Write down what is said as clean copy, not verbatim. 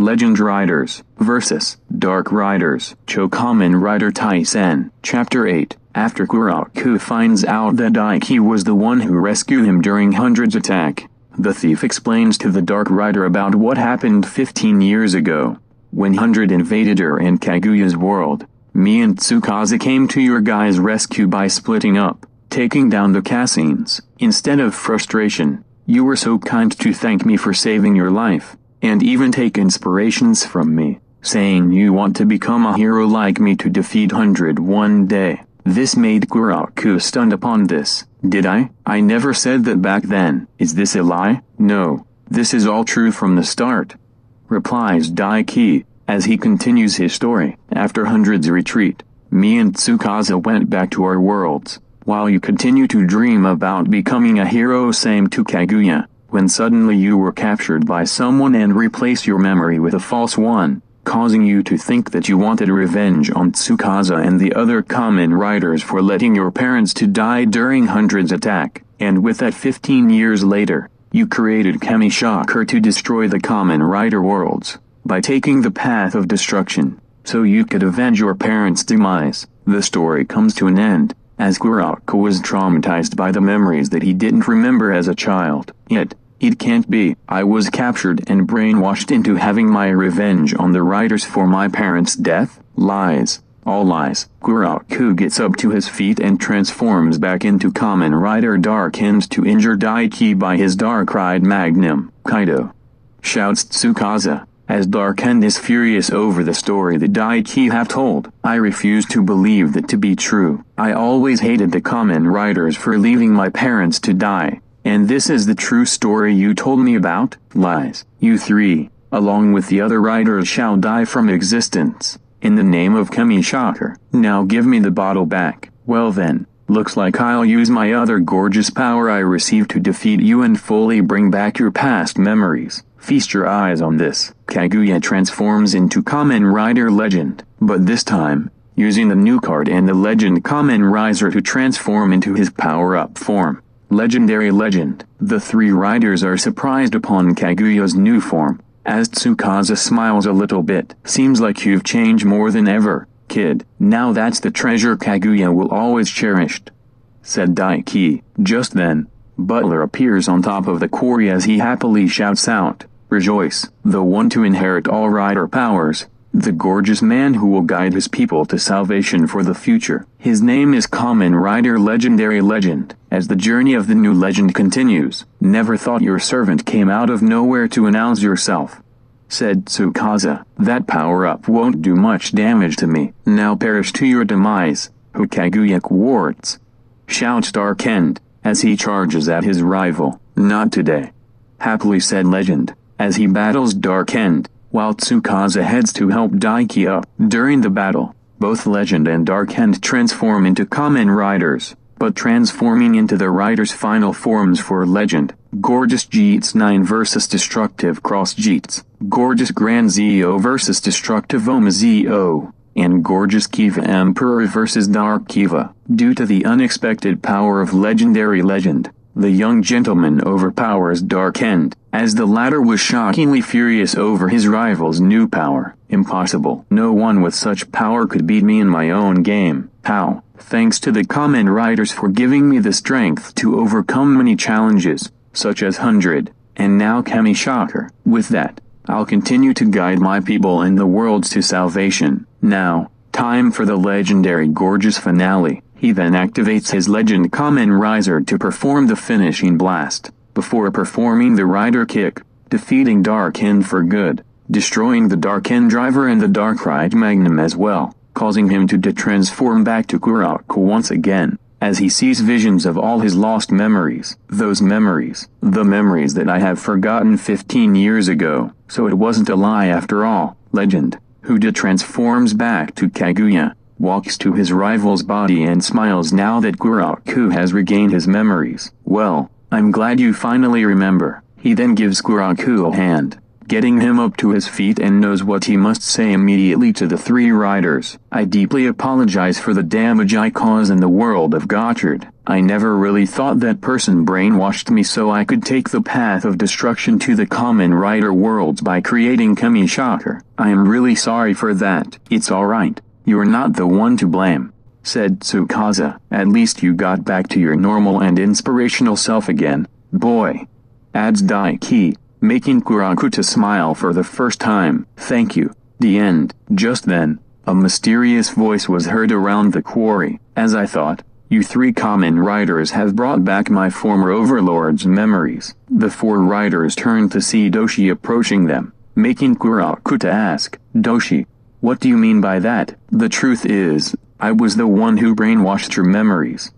Legend Riders vs. Dark Riders. Chou Kamen Rider Taisen. Chapter 8. After Kuraku finds out that Daiki was the one who rescued him during Hundred's attack, the thief explains to the Dark Rider about what happened 15 years ago, when Hundred invaded her and Kaguya's world. Me and Tsukasa came to your guys' rescue by splitting up, taking down the Cassines. Instead of frustration, you were so kind to thank me for saving your life, and even take inspirations from me, saying you want to become a hero like me to defeat Hundred one day. This made Kuraku stunned upon this. Did I? I never said that back then. Is this a lie? No, this is all true from the start, replies Daiki, as he continues his story. After Hundred's retreat, me and Tsukasa went back to our worlds, while you continue to dream about becoming a hero, same to Kaguya, when suddenly you were captured by someone and replaced your memory with a false one, causing you to think that you wanted revenge on Tsukasa and the other Kamen Riders for letting your parents to die during Hundred's attack. And with that 15 years later, you created Kamishocker to destroy the Kamen Rider worlds, by taking the path of destruction, so you could avenge your parents' demise. The story comes to an end, as Kuraku was traumatized by the memories that he didn't remember as a child. Yet, it can't be. I was captured and brainwashed into having my revenge on the Riders for my parents' death? Lies. All lies. Kuraku gets up to his feet and transforms back into Kamen Rider Dark-End to injure Daiki by his Dark-Ride Magnum. Kaido, shouts Tsukasa, as Dark-End is furious over the story that Daiki have told. I refuse to believe that to be true. I always hated the Kamen Riders for leaving my parents to die. And this is the true story you told me about? Lies. You three, along with the other riders, shall die from existence, in the name of Kamishocker. Now give me the bottle back. Well then, looks like I'll use my other gorgeous power I received to defeat you and fully bring back your past memories. Feast your eyes on this. Kaguya transforms into Kamen Rider Legend, but this time, using the new card and the Legend Kamen Rider to transform into his power-up form. Legendary Legend. The three riders are surprised upon Kaguya's new form, as Tsukasa smiles a little bit. Seems like you've changed more than ever, kid. Now that's the treasure Kaguya will always cherish, said Daiki. Just then, Butler appears on top of the quarry as he happily shouts out, "Rejoice, the one to inherit all rider powers, the gorgeous man who will guide his people to salvation for the future. His name is Kamen Rider Legendary Legend." As the journey of the new legend continues, "Never thought your servant came out of nowhere to announce yourself," said Tsukasa. "That power-up won't do much damage to me. Now perish to your demise, who Kaguya warts," shouts Dark-End, as he charges at his rival. "Not today," happily said Legend, as he battles Dark-End, while Tsukasa heads to help Daiki up. During the battle, both Legend and Dark-End transform into Kamen Riders, but transforming into the Riders' final forms for Legend. Gorgeous Jeets 9 vs Destructive Cross Jeets, Gorgeous Grand Zeo vs Destructive Oma Zeo, and Gorgeous Kiva Emperor vs Dark Kiva. Due to the unexpected power of Legendary Legend, the young gentleman overpowers Dark-End, as the latter was shockingly furious over his rival's new power. "Impossible. No one with such power could beat me in my own game." "How?" "Thanks to the Kamen Riders for giving me the strength to overcome many challenges, such as Hundred, and now Kamishocker. With that, I'll continue to guide my people and the worlds to salvation. Now, time for the legendary gorgeous finale." He then activates his Legend Kamen Rider to perform the finishing blast, before performing the Rider Kick, defeating Dark-End for good, destroying the Dark-End driver and the Dark-Ride Magnum as well, causing him to transform back to Kuraku once again, as he sees visions of all his lost memories. Those memories, the memories that I have forgotten 15 years ago. So it wasn't a lie after all. Legend, who transforms back to Kaguya, walks to his rival's body and smiles now that Kuraku has regained his memories. "Well, I'm glad you finally remember." He then gives Kuraku a hand, getting him up to his feet and knows what he must say immediately to the three riders. I deeply apologize for the damage I caused in the world of Gotchard. I never really thought that person brainwashed me so I could take the path of destruction to the Kamen Rider worlds by creating Kami Shocker. I am really sorry for that. It's alright. You're not the one to blame, said Tsukasa. At least you got back to your normal and inspirational self again, boy, adds Daiki, making Kurakuta smile for the first time. Thank you. The end. Just then, a mysterious voice was heard around the quarry. As I thought, you three Kamen Riders have brought back my former overlord's memories. The four riders turned to see Doshi approaching them, making Kurakuta ask, Doshi, what do you mean by that? The truth is, I was the one who brainwashed your memories.